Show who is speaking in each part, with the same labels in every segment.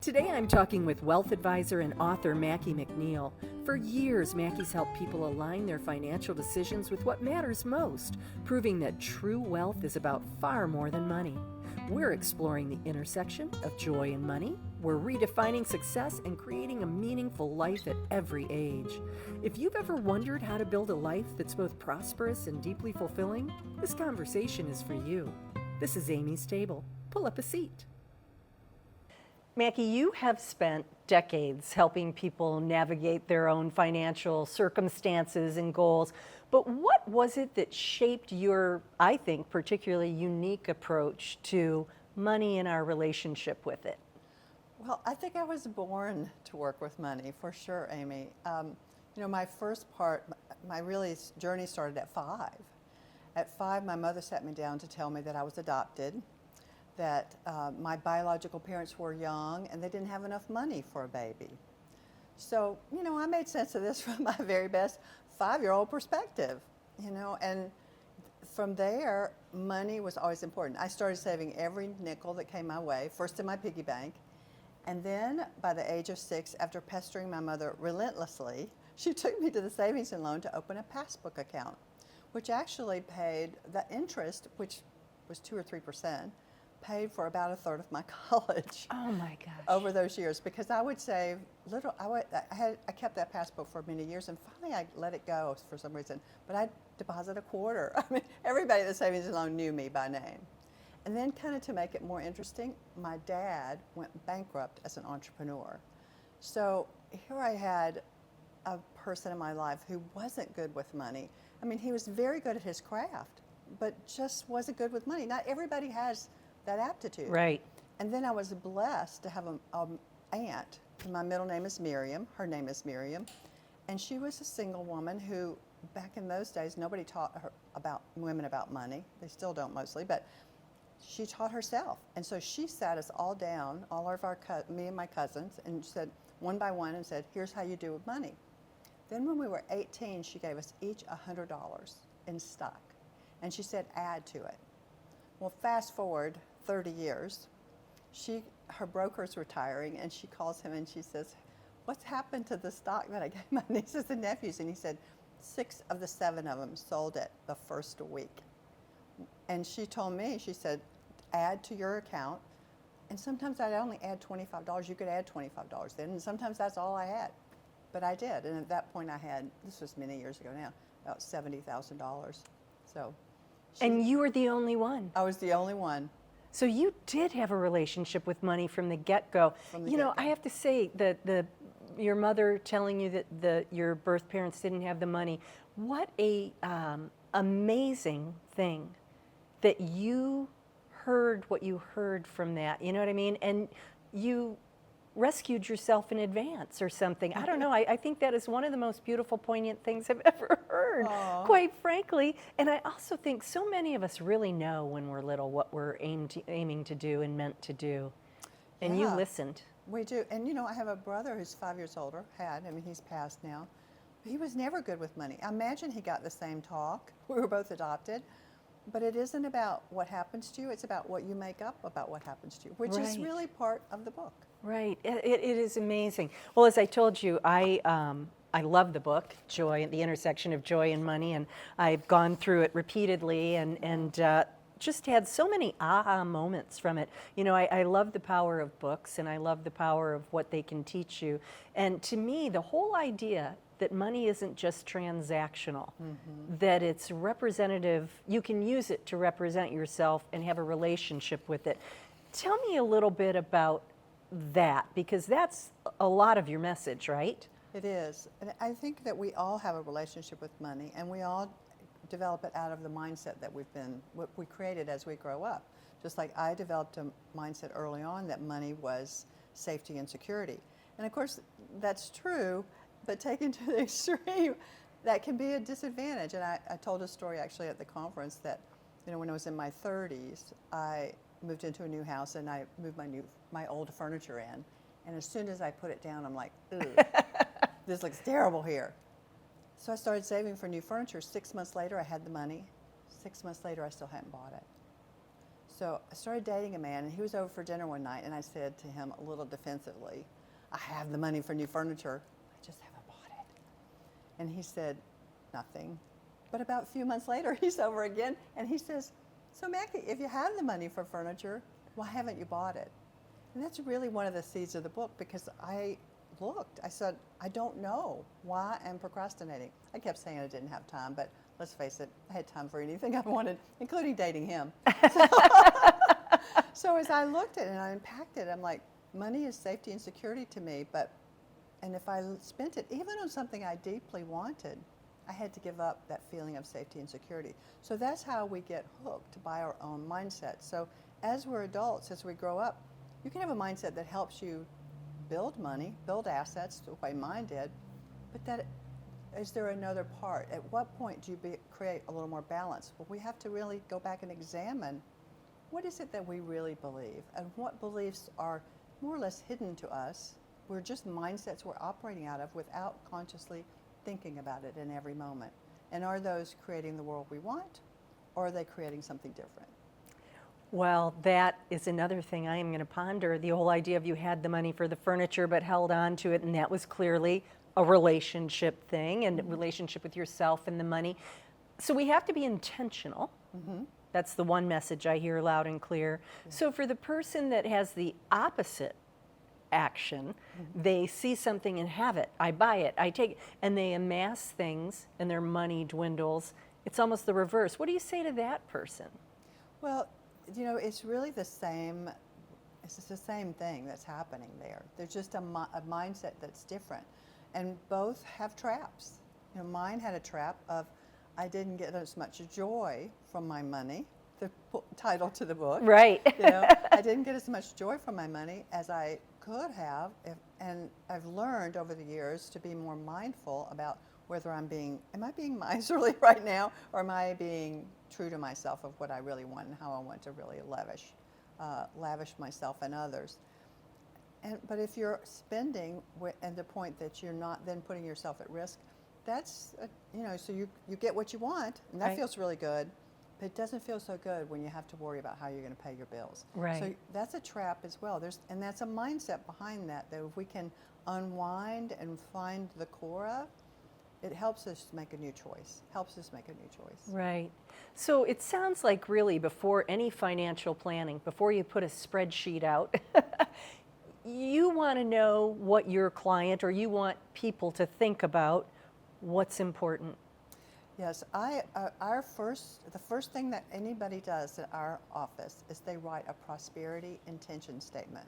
Speaker 1: Today I'm talking with wealth advisor and author Mackey McNeil. For years, Mackey's helped people align their financial decisions with what matters most, proving that true wealth is about far more than money. We're exploring the intersection of joy and money. We're redefining success and creating a meaningful life at every age. If you've ever wondered how to build a life that's both prosperous and deeply fulfilling, this conversation is for you. This is Amy's Table. Pull up a seat. Mackey, you have spent decades helping people navigate their own financial circumstances and goals, but what was it that shaped your, I think, particularly unique approach to money and our relationship with it?
Speaker 2: Well, I think I was born to work with money, for sure, Amy. My first part, my really journey started at 5. At 5, my mother sat me down to tell me that I was adopted, that my biological parents were young and they didn't have enough money for a baby. So, I made sense of this from my very best 5-year-old perspective, and from there, money was always important. I started saving every nickel that came my way, first in my piggy bank, and then by the age of 6, after pestering my mother relentlessly, she took me to the savings and loan to open a passbook account, which actually paid the interest, which was 2 or 3%, paid for about a third of my college.
Speaker 1: Oh my gosh.
Speaker 2: Over those years, because I would save little. I kept that passbook for many years, and finally I let it go for some reason. But I'd deposit a quarter. I mean, everybody at the savings and loan knew me by name. And then, kind of to make it more interesting, my dad went bankrupt as an entrepreneur. So here I had a person in my life who wasn't good with money. I mean, he was very good at his craft, but just wasn't good with money. Not everybody has that aptitude.
Speaker 1: Right.
Speaker 2: And then I was blessed to have an aunt. My middle name is Miriam. Her name is Miriam. And she was a single woman who, back in those days, nobody taught her women about money. They still don't mostly, but she taught herself. And so she sat us all down, all of me and my cousins, and said one by one and said, here's how you do with money. Then when we were 18, she gave us each $100 in stock. And she said, add to it. Well, fast forward 30 years, her broker's retiring, and she calls him and she says, what's happened to the stock that I gave my nieces and nephews? And he said, 6 of the 7 of them sold it the first week. And she told me, she said, add to your account. And sometimes I'd only add $25. You could add $25 then, and sometimes that's all I had. But I did, and at that point I had, this was many years ago now, about $70,000. So.
Speaker 1: And you were the only one.
Speaker 2: I was the only one.
Speaker 1: So you did have a relationship with money from the get-go. I have to say that your mother telling you that your birth parents didn't have the money, what a amazing thing that you heard what you heard from that. You know what I mean? And you rescued yourself in advance or something. I don't know. I think that is one of the most beautiful, poignant things I've ever heard, quite frankly. And I also think so many of us really know when we're little what we're aiming to do and meant to do. And you listened.
Speaker 2: We do. And, I have a brother who's 5 years older, he's passed now. He was never good with money. I imagine he got the same talk. We were both adopted. But it isn't about what happens to you. It's about what you make up about what happens to you, which is really part of the book.
Speaker 1: Right. It is amazing. Well, as I told you, I love the book, Joy, the intersection of joy and money, and I've gone through it repeatedly and just had so many aha moments from it. I love the power of books, and I love the power of what they can teach you. And to me, the whole idea that money isn't just transactional, that it's representative, you can use it to represent yourself and have a relationship with it. Tell me a little bit about that, because that's a lot of your message, right?
Speaker 2: It is. And I think that we all have a relationship with money, and we all develop it out of the mindset that what we created as we grow up. Just like I developed a mindset early on that money was safety and security. And of course, that's true, but taken to the extreme, that can be a disadvantage. And I told a story actually at the conference that, when I was in my 30s, I moved into a new house and I moved my old furniture in. And as soon as I put it down, I'm like, ooh, this looks terrible here. So I started saving for new furniture. 6 months later, I had the money. 6 months later, I still hadn't bought it. So I started dating a man, and he was over for dinner one night, and I said to him a little defensively, I have the money for new furniture, I just haven't bought it. And he said, nothing. But about a few months later, he's over again, and he says, so Mackey, if you have the money for furniture, why haven't you bought it? And that's really one of the seeds of the book, because I looked, I said, I don't know why I'm procrastinating. I kept saying I didn't have time, but let's face it, I had time for anything I wanted, including dating him. So as I looked at it and I unpacked it, I'm like, money is safety and security to me, and if I spent it even on something I deeply wanted, I had to give up that feeling of safety and security. So that's how we get hooked by our own mindset. So as we're adults, as we grow up, you can have a mindset that helps you build money, build assets, the way mine did, but is there another part? At what point do you create a little more balance? Well, we have to really go back and examine what is it that we really believe, and what beliefs are more or less hidden to us. We're just mindsets we're operating out of without consciously thinking about it in every moment. And are those creating the world we want, or are they creating something different?
Speaker 1: Well, that is another thing I am going to ponder, the whole idea of you had the money for the furniture but held on to it, and that was clearly a relationship thing, and relationship with yourself and the money. So we have to be intentional. That's the one message I hear loud and clear. So for the person that has the opposite action, they see something and have it, I buy it, I take it, and they amass things and their money dwindles. It's almost the reverse. What do you say to that person?
Speaker 2: Well, you know, it's really the same, it's the same thing that's happening there. There's just a mindset that's different. And both have traps. You know, mine had a trap of, I didn't get as much joy from my money, the title to the book.
Speaker 1: Right.
Speaker 2: You know, I didn't get as much joy from my money as I could have, and I've learned over the years to be more mindful about whether am I being miserly right now, or am I being true to myself of what I really want and how I want to really lavish myself and others. But if you're spending at the point that you're not then putting yourself at risk, that's, you know, so you get what you want, and that
Speaker 1: Right.
Speaker 2: feels really good, but it doesn't feel so good when you have to worry about how you're going to pay your bills.
Speaker 1: Right.
Speaker 2: So that's a trap as well. And that's a mindset behind that if we can unwind and find the core of, it helps us make a new choice,
Speaker 1: Right. So it sounds like really before any financial planning, before you put a spreadsheet out, you want to know what your client, or you want people to think about what's important.
Speaker 2: Yes, the first thing that anybody does at our office is they write a prosperity intention statement.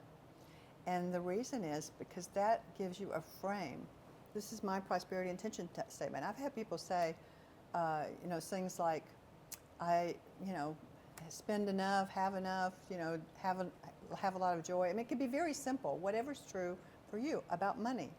Speaker 2: And the reason is because that gives you a frame. This is my prosperity intention statement. I've had people say, you know, things like, spend enough, have enough, you know, have a lot of joy. I mean, it could be very simple, whatever's true for you about money.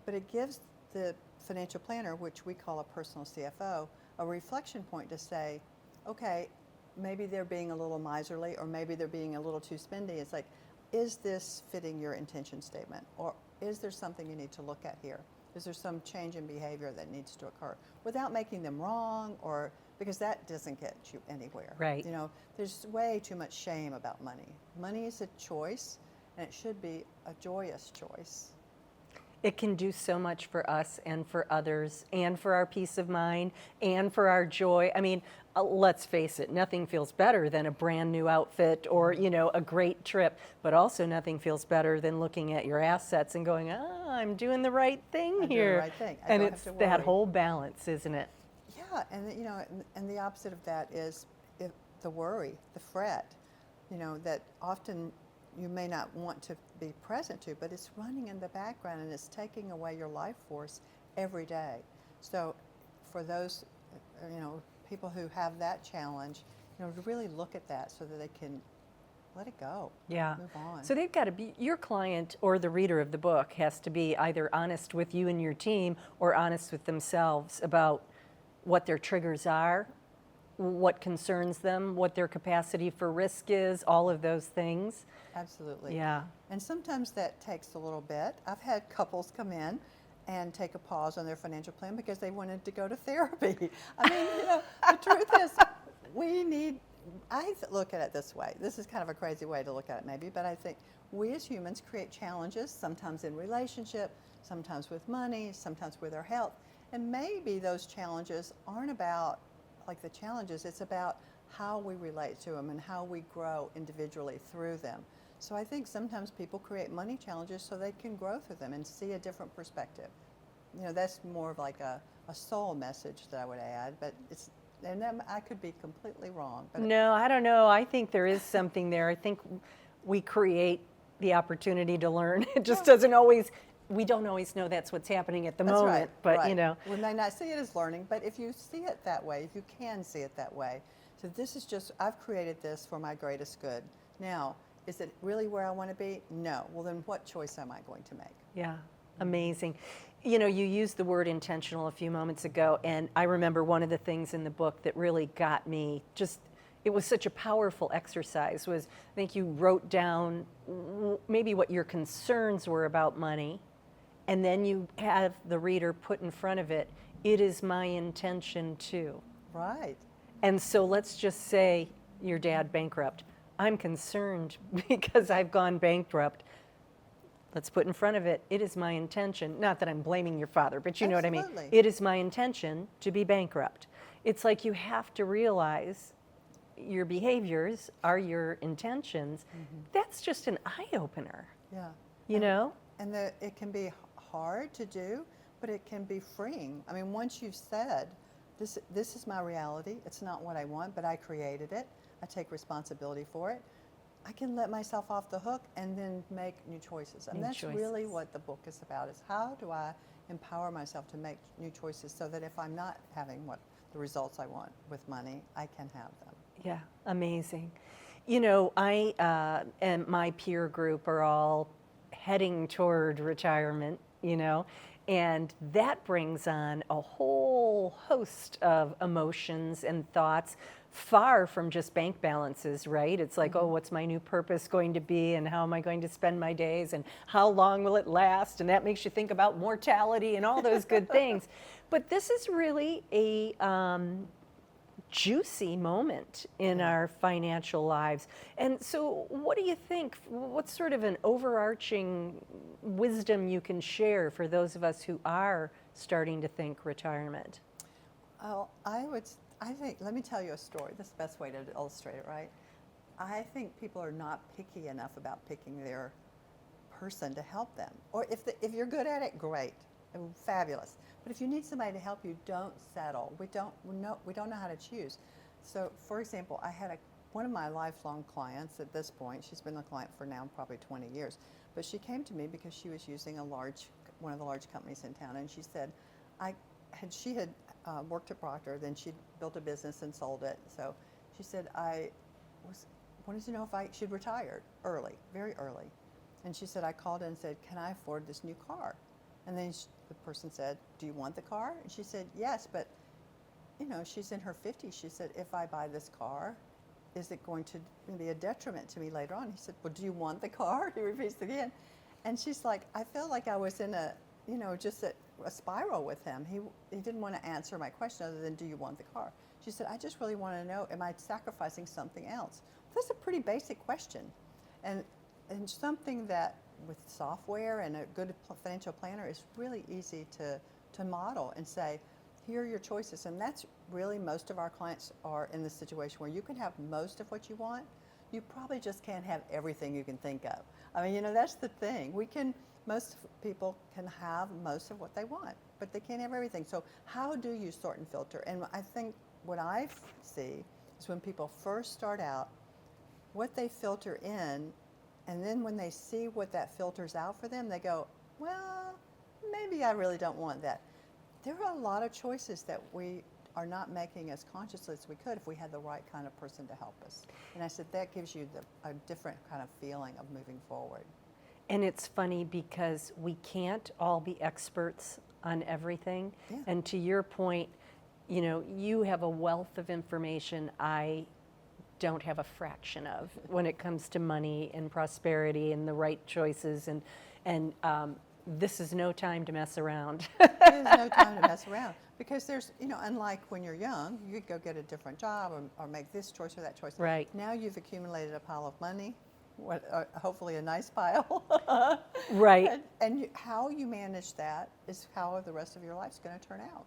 Speaker 2: But it gives the financial planner, which we call a personal CFO, a reflection point to say, okay, maybe they're being a little miserly, or maybe they're being a little too spendy. It's like, is this fitting your intention statement? Or is there something you need to look at here? Is there some change in behavior that needs to occur without making them wrong, or because that doesn't get you anywhere.
Speaker 1: Right.
Speaker 2: You know, there's way too much shame about money. Money is a choice, and it should be a joyous choice.
Speaker 1: It can do so much for us and for others, and for our peace of mind, and for our joy. I mean, let's face it, nothing feels better than a brand new outfit or, you know, a great trip, but also nothing feels better than looking at your assets and going, I'm doing the right thing here.
Speaker 2: I'm doing the right thing.
Speaker 1: And it's that whole balance, isn't it?
Speaker 2: Yeah, and you know, and the opposite of that is the worry, the fret, you know, that often you may not want to be present to, but it's running in the background and it's taking away your life force every day. So for those, you know, people who have that challenge, you know, to really look at that so that they can let it go.
Speaker 1: Yeah.
Speaker 2: Move on.
Speaker 1: So they've got to be, your client or the reader of the book has to be either honest with you and your team, or honest with themselves about what their triggers are, what concerns them, what their capacity for risk is, all of those things.
Speaker 2: Absolutely.
Speaker 1: Yeah.
Speaker 2: And sometimes that takes a little bit. I've had couples come in and take a pause on their financial plan because they wanted to go to therapy. I mean, you know, the truth is we need, look at it this way. This is kind of a crazy way to look at it maybe, but I think we as humans create challenges, sometimes in relationship, sometimes with money, sometimes with our health. And maybe those challenges aren't about like the challenges, it's about how we relate to them and how we grow individually through them. So I think sometimes people create money challenges so they can grow through them and see a different perspective. You know, that's more of like a soul message that I would add, but and then I could be completely wrong. But
Speaker 1: No, I don't know. I think there is something there. I think we create the opportunity to learn. It just doesn't always, we don't always know that's what's happening at the
Speaker 2: that's
Speaker 1: moment,
Speaker 2: right,
Speaker 1: but
Speaker 2: right.
Speaker 1: you know.
Speaker 2: We may not see it as learning, but if you see it that way, if you can see it that way, so this is just, I've created this for my greatest good. Now, is it really where I want to be? No. Well, then what choice am I going to make?
Speaker 1: Yeah, amazing. You know, you used the word intentional a few moments ago, and I remember one of the things in the book that really got me just, it was such a powerful exercise was, I think you wrote down maybe what your concerns were about money, and then you have the reader put in front of it, it is my intention to.
Speaker 2: Right.
Speaker 1: And so let's just say your dad bankrupt. I'm concerned because I've gone bankrupt. Let's put in front of it, it is my intention, not that I'm blaming your father, but you know what I mean.
Speaker 2: Absolutely.
Speaker 1: It is my intention to be bankrupt. It's like you have to realize your behaviors are your intentions. That's just an eye-opener,
Speaker 2: Yeah.
Speaker 1: you know?
Speaker 2: And it can be hard to do, but it can be freeing. I mean, once you've said, this is my reality, it's not what I want, but I created it, I take responsibility for it, I can let myself off the hook and then make new choices. And that's really what the book is about, is how do I empower myself to make new choices so that if I'm not having the results I want with money, I can have them.
Speaker 1: Yeah, amazing. You know, I and my peer group are all heading toward retirement, you know, and that brings on a whole host of emotions and thoughts far from just bank balances, right? It's like, oh, what's my new purpose going to be, and how am I going to spend my days, and how long will it last? And that makes you think about mortality and all those good things. But this is really a juicy moment in our financial lives. And so what do you think, what's sort of an overarching wisdom you can share for those of us who are starting to think retirement?
Speaker 2: Well, I think, let me tell you a story. This is the best way to illustrate it, right? I think people are not picky enough about picking their person to help them. Or if you're good at it, great, fabulous. But if you need somebody to help you, don't settle. We don't know how to choose. So, for example, I had one of my lifelong clients at this point. She's been a client for now probably 20 years. But she came to me because she was using one of the large companies in town, and she said, she had worked at Procter, then she'd built a business and sold it. So she said, I wanted to know if she'd retired early, very early. And she said, I called in and said, can I afford this new car? And then the person said, do you want the car? And she said, yes, but you know, she's in her 50s. She said, if I buy this car, is it going to be a detriment to me later on? He said, well, do you want the car? He repeats it again. And she's like, I felt like I was in just a spiral with him. He didn't want to answer my question other than, do you want the car? She said, I just really want to know, am I sacrificing something else? That's a pretty basic question. And something that with software and a good financial planner is really easy to model and say, here are your choices. And that's really, most of our clients are in this situation where you can have most of what you want. You probably just can't have everything you can think of. I mean, that's the thing. Most people can have most of what they want, but they can't have everything. So how do you sort and filter? And I think what I see is when people first start out, what they filter in, and then when they see what that filters out for them, they go, well, maybe I really don't want that. There are a lot of choices that we are not making as consciously as we could if we had the right kind of person to help us. And I said, that gives you a different kind of feeling of moving forward.
Speaker 1: And it's funny because we can't all be experts on everything.
Speaker 2: Yeah.
Speaker 1: And to your point, you have a wealth of information I don't have a fraction of when it comes to money and prosperity and the right choices. And this is no time to mess around.
Speaker 2: There's no time to mess around because there's, unlike when you're young, you could go get a different job or make this choice or that choice.
Speaker 1: Right.
Speaker 2: Now you've accumulated a pile of money, hopefully a nice pile.
Speaker 1: Right.
Speaker 2: And how you manage that is how the rest of your life's going to turn out.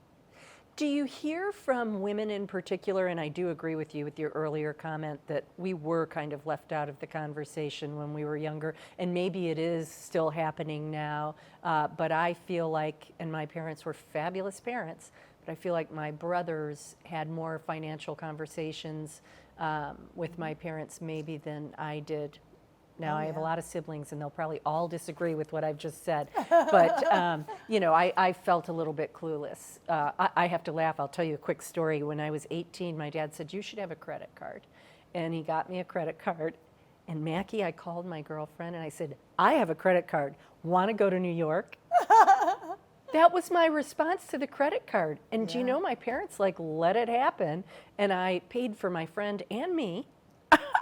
Speaker 1: Do you hear from women in particular, and I do agree with you with your earlier comment that we were kind of left out of the conversation when we were younger, and maybe it is still happening now, but I feel like, and my parents were fabulous parents, but I feel like my brothers had more financial conversations with my parents maybe than I did. Now, I have a lot of siblings, and they'll probably all disagree with what I've just said. But, I felt a little bit clueless. I have to laugh. I'll tell you a quick story. When I was 18, my dad said, you should have a credit card. And he got me a credit card. And Mackie, I called my girlfriend, and I said, I have a credit card. Want to go to New York? That was my response to the credit card. And do you know, my parents, let it happen. And I paid for my friend and me.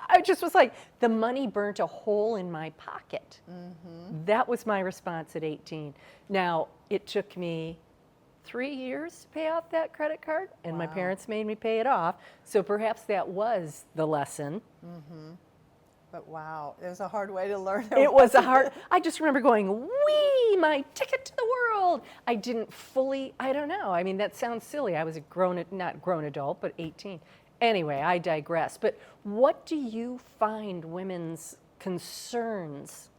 Speaker 1: I just was like, the money burnt a hole in my pocket. Mm-hmm. That was my response at 18. Now, it took me 3 years to pay off that credit card, and my parents made me pay it off. So perhaps that was the lesson. Mm-hmm.
Speaker 2: But wow, it was a hard way to learn.
Speaker 1: It was I just remember going, wee, my ticket to the world. I didn't fully, I don't know. I mean, that sounds silly. I was not grown adult, but 18. Anyway, I digress. But what do you find women's concerns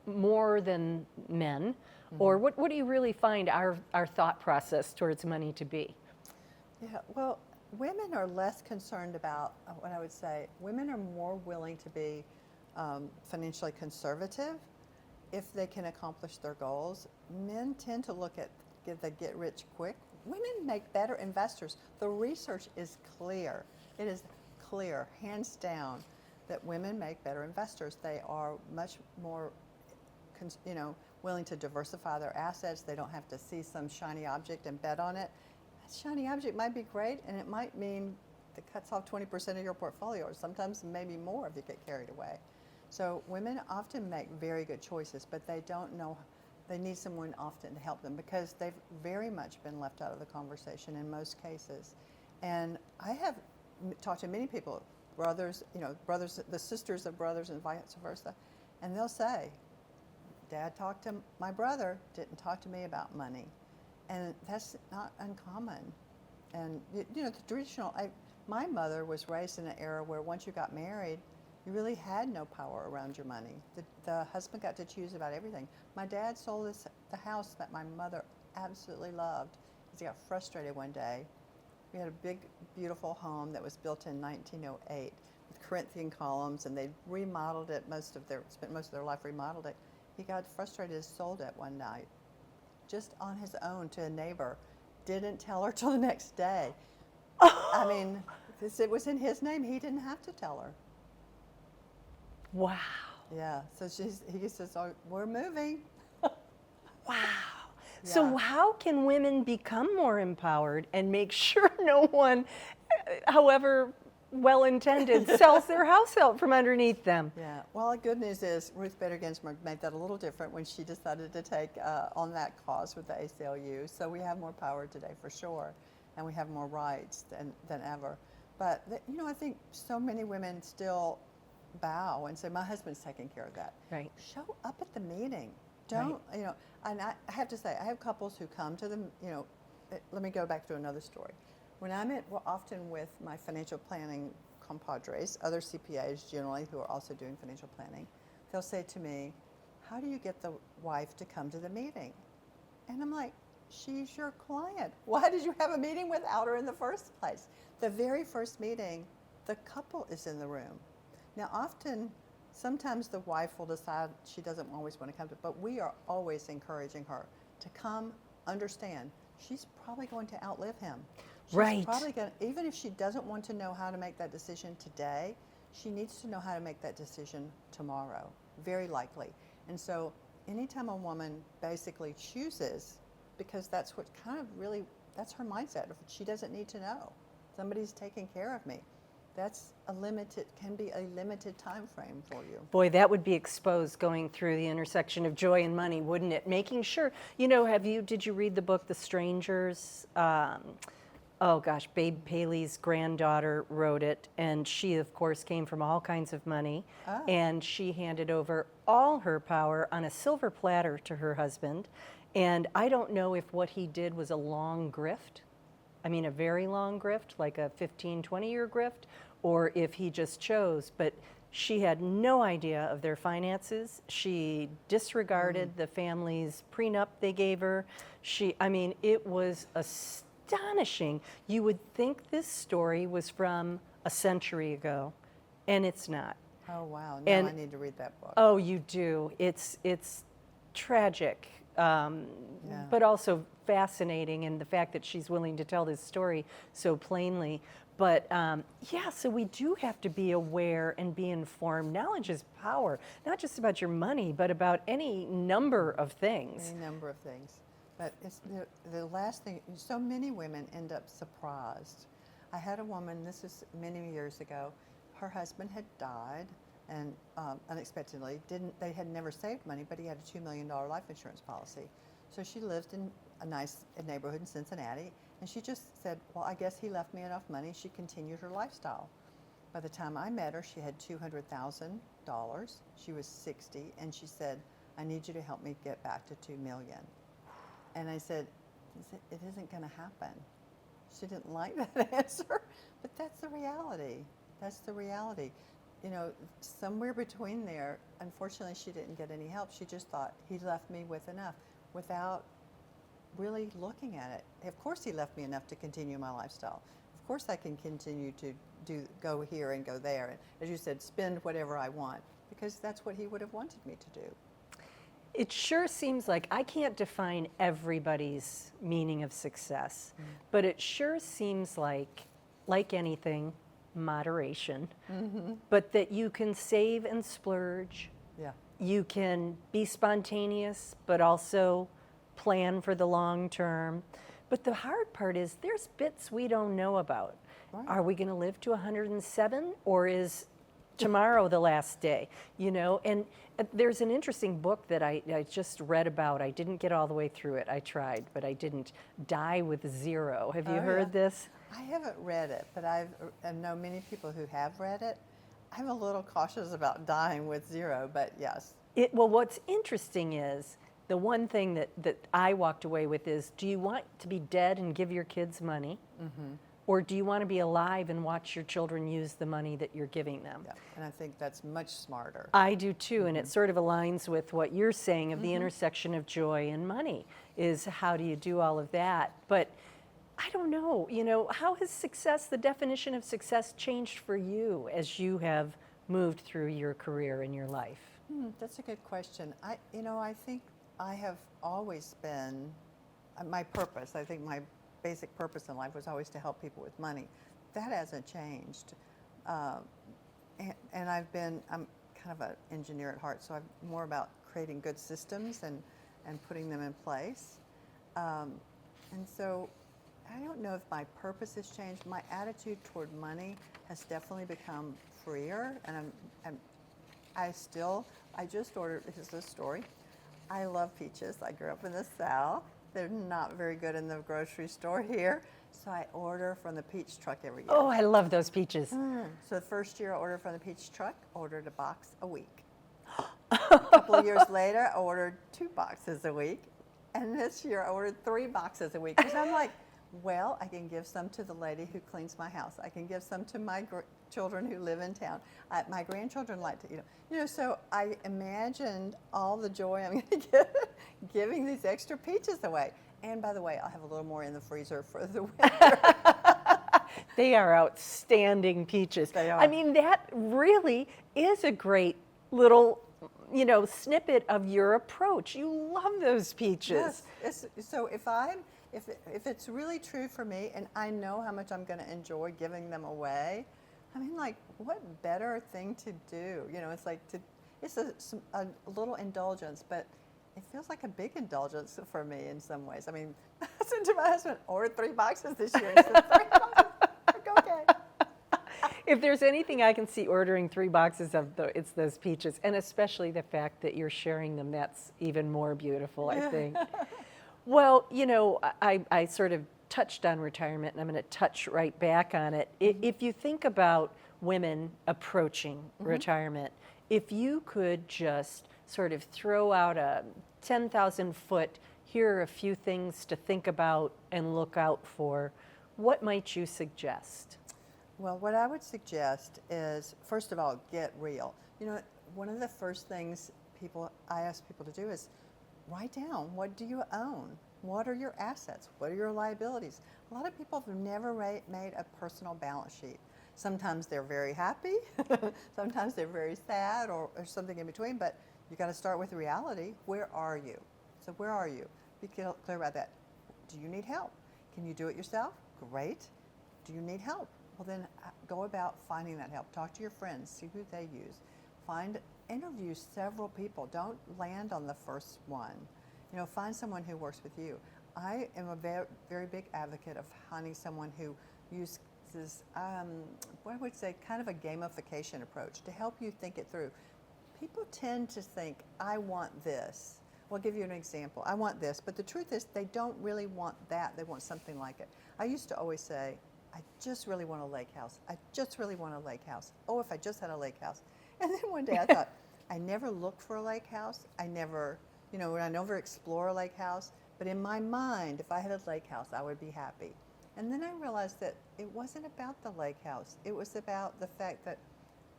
Speaker 1: more than men? Mm-hmm. Or what do you really find our thought process towards money to be?
Speaker 2: Yeah, well, women are less concerned about what I would say. Women are more willing to be financially conservative if they can accomplish their goals. Men tend to look at the get rich quick. Women make better investors. The research is clear. It is clear, hands down, that women make better investors. They are much more, willing to diversify their assets. They don't have to see some shiny object and bet on it. That shiny object might be great, and it might mean it cuts off 20% of your portfolio, or sometimes maybe more if you get carried away. So women often make very good choices, but they don't know. They need someone often to help them because they've very much been left out of the conversation in most cases. And I have talked to many people, brothers, the sisters of brothers and vice versa, and they'll say, Dad talked to my brother, didn't talk to me about money. And that's not uncommon. And, the traditional, my mother was raised in an era where once you got married, you really had no power around your money. The husband got to choose about everything. My dad sold the house that my mother absolutely loved because he got frustrated one day. We had a big, beautiful home that was built in 1908 with Corinthian columns, and they remodeled it. Spent most of their life remodeled it. He got frustrated and sold it one night, just on his own to a neighbor. Didn't tell her till the next day. I mean, it was in his name. He didn't have to tell her.
Speaker 1: Wow.
Speaker 2: Yeah. So he says, "Oh, we're moving."
Speaker 1: Wow. Yeah. So how can women become more empowered and make sure no one, however well-intended, sells their house out from underneath them?
Speaker 2: Yeah. Well, the good news is Ruth Bader Ginsburg made that a little different when she decided to take on that cause with the ACLU. So we have more power today for sure, and we have more rights than ever. But I think so many women still bow and say, "My husband's taking care of that."
Speaker 1: Right.
Speaker 2: Show up at the meeting. Don't And I have to say, I have couples who come to them. Let me go back to another story. When I'm often with my financial planning compadres, other CPAs generally who are also doing financial planning, they'll say to me, "How do you get the wife to come to the meeting?" And I'm like, "She's your client. Why did you have a meeting without her in the first place?" The very first meeting, the couple is in the room. Now, sometimes the wife will decide she doesn't always want to come to, but we are always encouraging her to come, understand. She's probably going to outlive him. She's
Speaker 1: right.
Speaker 2: Probably going to, even if she doesn't want to know how to make that decision today, she needs to know how to make that decision tomorrow, very likely. And so anytime a woman basically chooses, because that's what that's her mindset. She doesn't need to know. Somebody's taking care of me. that's can be a limited time frame for you.
Speaker 1: Boy, that would be exposed going through the intersection of joy and money, wouldn't it? Making sure, did you read the book, The Strangers? Oh gosh, Babe Paley's granddaughter wrote it, and she, of course, came from all kinds of money, and she handed over all her power on a silver platter to her husband. And I don't know if what he did was a long grift, a very long grift, like a 15, 20-year grift, or if he just chose. But she had no idea of their finances. She disregarded the family's prenup they gave her. It was astonishing. You would think this story was from a century ago, and it's not.
Speaker 2: Oh, wow. Now I need to read that book.
Speaker 1: Oh, you do. It's tragic, but also fascinating, and the fact that she's willing to tell this story so plainly. But so we do have to be aware and be informed. Knowledge is power, not just about your money, but about any number of things.
Speaker 2: Any number of things. But it's the last thing, so many women end up surprised. I had a woman, this is many years ago, her husband had died, and unexpectedly, they had never saved money, but he had a $2 million life insurance policy. So she lived in a nice neighborhood in Cincinnati, and she just said, well, I guess he left me enough money. She continued her lifestyle. By the time I met her, she had $200,000. She was 60, and she said, I need you to help me get back to $2 million. And I said, it isn't going to happen. She didn't like that answer, but that's the reality. That's the reality. Somewhere between there, unfortunately, she didn't get any help. She just thought, he left me with enough without really looking at it. Of course he left me enough to continue my lifestyle. Of course I can continue to go here and go there. And as you said, spend whatever I want, because that's what he would have wanted me to do.
Speaker 1: It sure seems like I can't define everybody's meaning of success, but it sure seems like anything, moderation, but that you can save and splurge.
Speaker 2: Yeah.
Speaker 1: You can be spontaneous, but also plan for the long term. But the hard part is there's bits we don't know about. Right. Are we going to live to 107, or is tomorrow the last day? And there's an interesting book that I just read about. I didn't get all the way through it. I tried, but I didn't. Die with Zero. Have you heard this?
Speaker 2: I haven't read it, but I know many people who have read it. I'm a little cautious about dying with zero, but yes.
Speaker 1: Well, what's interesting is the one thing that I walked away with is, do you want to be dead and give your kids money? Or do you want to be alive and watch your children use the money that you're giving them?
Speaker 2: Yeah, and I think that's much smarter.
Speaker 1: I do too, and it sort of aligns with what you're saying of the intersection of joy and money, is how do you do all of that? But I don't know, how has success, the definition of success, changed for you as you have moved through your career and your life?
Speaker 2: That's a good question. I think I have always been, my purpose, I think my basic purpose in life was always to help people with money. That hasn't changed. And I'm kind of an engineer at heart, so I'm more about creating good systems and putting them in place. And so I don't know if my purpose has changed. My attitude toward money has definitely become freer, and I just ordered, this is a story. I love peaches. I grew up in the South. They're not very good in the grocery store here, so I order from the peach truck every year.
Speaker 1: Oh, I love those peaches.
Speaker 2: So the first year I ordered from the peach truck, ordered a box a week. A couple of years later, I ordered 2 boxes a week, and this year I ordered 3 boxes a week, because I'm like, well, I can give some to the lady who cleans my house. I can give some to my children who live in town. My grandchildren like to, so I imagined all the joy I'm going to get giving these extra peaches away. And by the way, I'll have a little more in the freezer for the winter.
Speaker 1: They are outstanding peaches.
Speaker 2: They are.
Speaker 1: That really is a great little, snippet of your approach. You love those peaches.
Speaker 2: Yes. So if it's really true for me, and I know how much I'm going to enjoy giving them away, what better thing to do? It's like it's a little indulgence, but it feels like a big indulgence for me in some ways. I said to my husband, ordered 3 boxes this year. He said, 3 boxes? Okay.
Speaker 1: If there's anything I can see ordering 3 boxes of, it's those peaches, and especially the fact that you're sharing them. That's even more beautiful, I think. Well, you know, I sort of touched on retirement, and I'm going to touch right back on it. If you think about women approaching retirement, if you could just sort of throw out a 10,000 foot, here are a few things to think about and look out for, what might you suggest?
Speaker 2: Well, what I would suggest is, first of all, get real. You know, one of the first things I ask people to do is write down, what do you own? What are your assets? What are your liabilities? A lot of people have never made a personal balance sheet. Sometimes they're very happy, sometimes they're very sad, or something in between, but you got to start with reality. Where are you? So where are you? Be clear about that. Do you need help? Can you do it yourself? Great. Do you need help? Well, then go about finding that help. Talk to your friends, see who they use. Interview several people. Don't land on the first one. You know, find someone who works with you. I am a very big advocate of finding someone who uses, what I would say, kind of a gamification approach to help you think it through. People tend to think, I want this. Well, I'll give you an example. I want this, but the truth is they don't really want that. They want something like it. I used to always say, I just really want a lake house. I just really want a lake house. Oh, if I just had a lake house. And then one day I thought, I never look for a lake house. I never explore a lake house. But in my mind, if I had a lake house, I would be happy. And then I realized that it wasn't about the lake house. It was about the fact that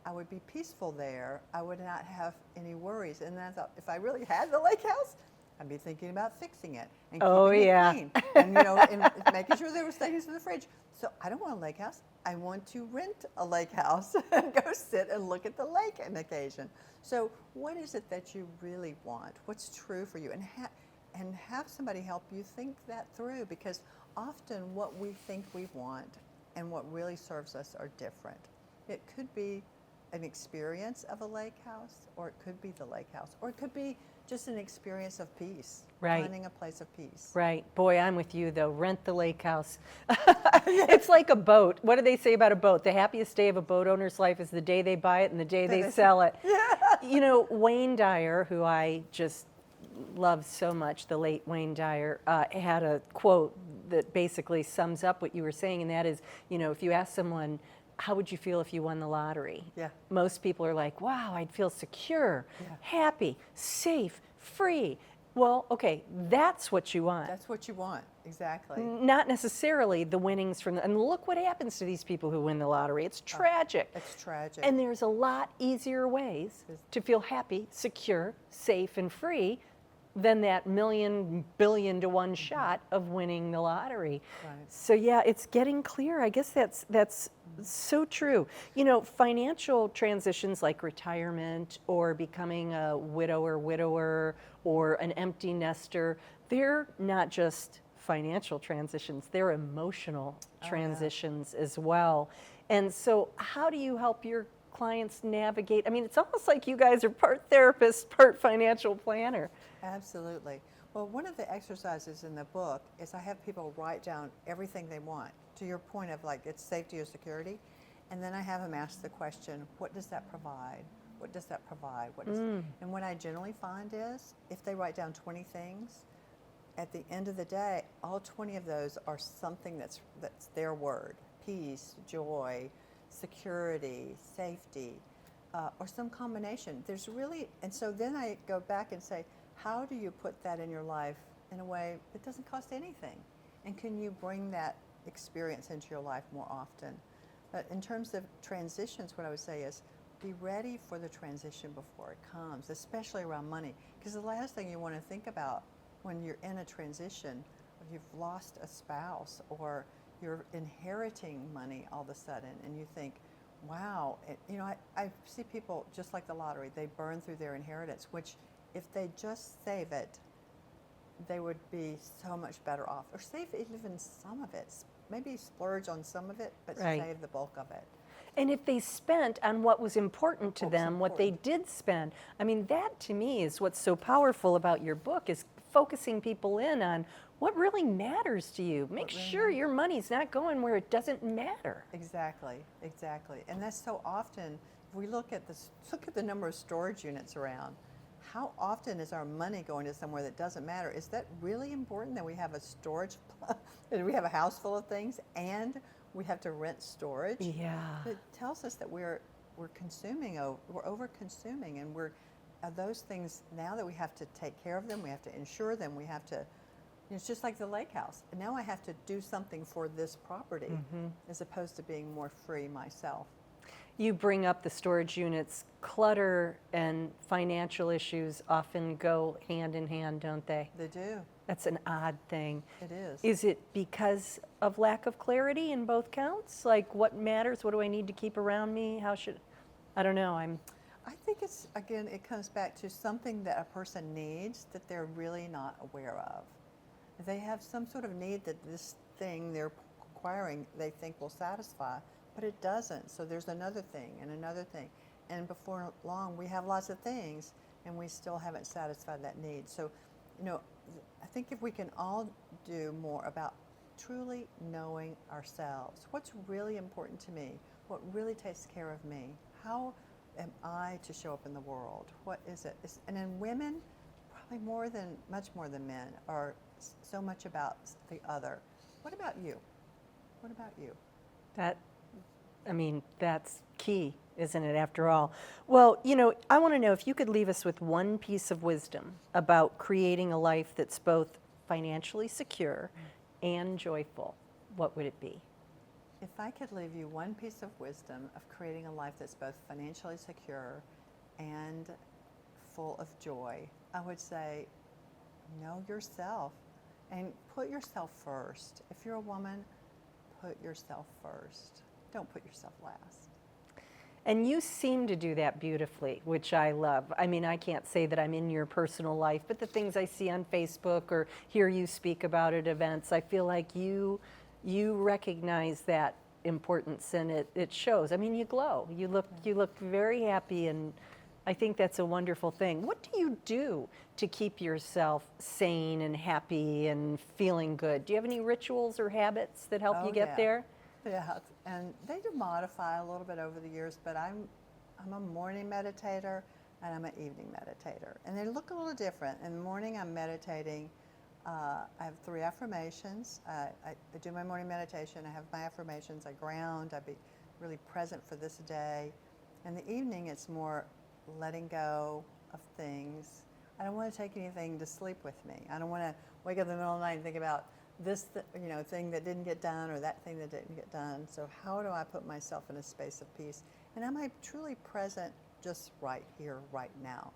Speaker 2: I would be peaceful there. I would not have any worries. And then I thought, if I really had the lake house, I'd be thinking about fixing it and keeping it clean, and and making sure there was things in the fridge. So I don't want a lake house. I want to rent a lake house and go sit and look at the lake on occasion. So what is it that you really want? What's true for you? And have somebody help you think that through, because often what we think we want and what really serves us are different. It could be an experience of a lake house, or it could be the lake house, or it could be just an experience of peace, finding a place of peace.
Speaker 1: Right. Boy, I'm with you, though. Rent the lake house. It's like a boat. What do they say about a boat? The happiest day of a boat owner's life is the day they buy it and the day they sell it. You know, Wayne Dyer, who I just love so much, the late Wayne Dyer, had a quote that basically sums up what you were saying, and that is, you know, if you ask someone, how would you feel if you won the lottery?
Speaker 2: Yeah.
Speaker 1: Most people are like, wow, I'd feel secure, happy, safe, free. Well, okay, that's what you want.
Speaker 2: That's what you want, exactly.
Speaker 1: Not necessarily the winnings from and look what happens to these people who win the lottery. It's tragic.
Speaker 2: It's tragic.
Speaker 1: And there's a lot easier ways to feel happy, secure, safe, and free than that billion to one shot of winning the lottery.
Speaker 2: Right.
Speaker 1: So yeah, it's getting clear. I guess that's so true. You know, financial transitions like retirement or becoming a widower or an empty nester, they're not just financial transitions, they're emotional transitions as well. And so how do you help your clients navigate? I mean, it's almost like you guys are part therapist, part financial planner.
Speaker 2: Absolutely. Well, one of the exercises in the book is I have people write down everything they want, to your point of like it's safety or security, and then I have them ask the question, what does that provide? What does that provide? And what I generally find is if they write down 20 things, at the end of the day, all 20 of those are something that's their word: peace, joy, security, safety, or some combination. There's really, and so then I go back and say, how do you put that in your life in a way that doesn't cost anything? And can you bring that experience into your life more often? But in terms of transitions, what I would say is be ready for the transition before it comes, especially around money. Because the last thing you want to think about when you're in a transition, or you've lost a spouse, or you're inheriting money all of a sudden, and you think, wow, I see people just like the lottery, they burn through their inheritance, which if they just save it, they would be so much better off. Or save even some of it. Maybe splurge on some of it, but save the bulk of it.
Speaker 1: And if they spent on what was important to them, what they did spend, I mean, that to me is what's so powerful about your book, is focusing people in on what really matters to you. Make sure your money's not going where it doesn't matter.
Speaker 2: Exactly, exactly. And that's so often, if we look at this, look at the number of storage units around. How often is our money going to somewhere that doesn't matter? Is that really important that we have a storage, that we have a house full of things and we have to rent storage?
Speaker 1: Yeah.
Speaker 2: It tells us that we're consuming, we're over consuming, and those things, now that we have to take care of them, we have to insure them, we have to, it's just like the lake house. Now I have to do something for this property as opposed to being more free myself.
Speaker 1: You bring up the storage units. Clutter and financial issues often go hand in hand, don't they?
Speaker 2: They do.
Speaker 1: That's an odd thing.
Speaker 2: It is.
Speaker 1: Is it because of lack of clarity in both counts? Like, what matters? What do I need to keep around me? I don't know.
Speaker 2: I think it's, again, it comes back to something that a person needs that they're really not aware of. They have some sort of need that this thing they're acquiring they think will satisfy, but it doesn't. So there's another thing and another thing. And before long, we have lots of things and we still haven't satisfied that need. So, I think if we can all do more about truly knowing ourselves, what's really important to me, what really takes care of me, how am I to show up in the world, what is it? And then women, probably much more than men, are so much about the other. What about you? What about you?
Speaker 1: That's key, isn't it, after all? Well, I want to know if you could leave us with one piece of wisdom about creating a life that's both financially secure and joyful, what would it be?
Speaker 2: If I could leave you one piece of wisdom of creating a life that's both financially secure and full of joy, I would say, know yourself and put yourself first. If you're a woman, put yourself first. Don't put yourself last.
Speaker 1: And you seem to do that beautifully, which I love. I can't say that I'm in your personal life, but the things I see on Facebook or hear you speak about at events, I feel like you recognize that importance, and it shows. You glow. You look very happy, and I think that's a wonderful thing. What do you do to keep yourself sane and happy and feeling good? Do you have any rituals or habits that help you get there?
Speaker 2: Yeah, and they do modify a little bit over the years, but I'm a morning meditator and I'm an evening meditator, and they look a little different. In the morning, I'm meditating. I have 3 affirmations. I do my morning meditation. I have my affirmations. I ground. I be really present for this day. In the evening, it's more letting go of things. I don't want to take anything to sleep with me. I don't want to wake up in the middle of the night and think about this thing that didn't get done or that thing that didn't get done. So how do I put myself in a space of peace? And am I truly present just right here, right now?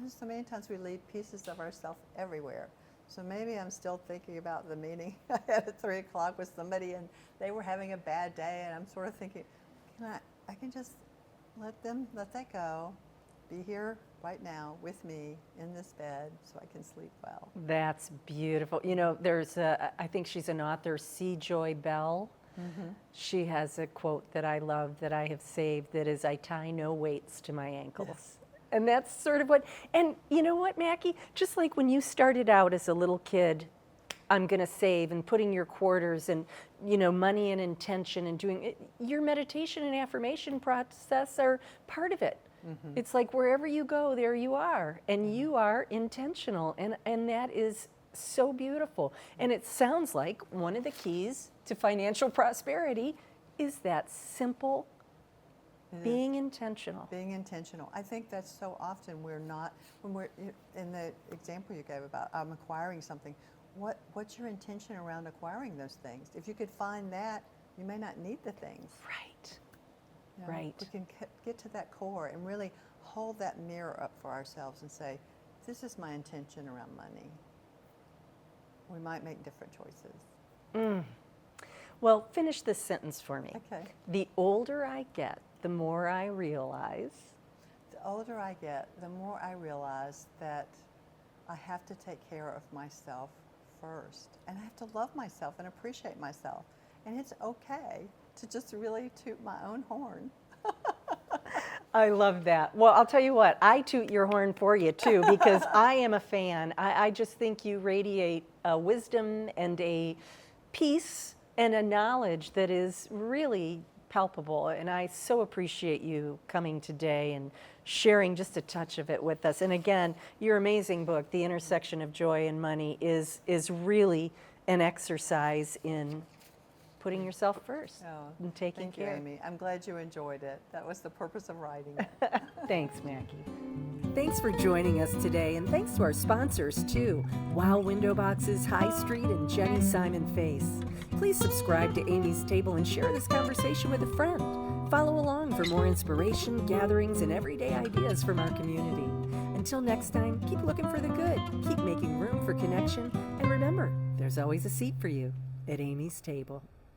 Speaker 2: So many times we leave pieces of ourselves everywhere. So maybe I'm still thinking about the meeting I had at 3 o'clock with somebody and they were having a bad day, and I'm sort of thinking, I can just let that go, be here right now with me in this bed so I can sleep well.
Speaker 1: That's beautiful. There's I think she's an author, C. Joy Bell. Mm-hmm. She has a quote that I love that I have saved that is, I tie no weights to my ankles. Yes. And that's sort of and you know what, Mackey? Just like when you started out as a little kid, I'm going to save, and putting your quarters and, money and intention and doing it, your meditation and affirmation process are part of it. Mm-hmm. It's like wherever you go, there you are, and you are intentional, and that is so beautiful. And it sounds like one of the keys to financial prosperity is that simple being intentional.
Speaker 2: Being intentional. I think that's so often when we're in the example you gave about I'm acquiring something, what's your intention around acquiring those things? If you could find that, you may not need the things.
Speaker 1: Right.
Speaker 2: You know,
Speaker 1: Right.
Speaker 2: We can get to that core and really hold that mirror up for ourselves and say, this is my intention around money. We might make different choices.
Speaker 1: Well, finish this sentence for me.
Speaker 2: Okay.
Speaker 1: The older I get, the more I realize.
Speaker 2: The older I get, the more I realize that I have to take care of myself first. And I have to love myself and appreciate myself. And it's okay to just really toot my own horn.
Speaker 1: I love that. Well, I'll tell you what, I toot your horn for you too, because I am a fan. I just think you radiate a wisdom and a peace and a knowledge that is really palpable. And I so appreciate you coming today and sharing just a touch of it with us. And again, your amazing book, The Intersection of Joy and Money, is really an exercise in putting yourself first and taking care.
Speaker 2: Thank you, Amy. I'm glad you enjoyed it. That was the purpose of writing it.
Speaker 1: Thanks, Mackie. Thanks for joining us today, and thanks to our sponsors too, Wow Window Boxes, High Street, and Jenny Simon Face. Please subscribe to Amy's Table and share this conversation with a friend. Follow along for more inspiration, gatherings, and everyday ideas from our community. Until next time, keep looking for the good, keep making room for connection, and remember, there's always a seat for you at Amy's Table.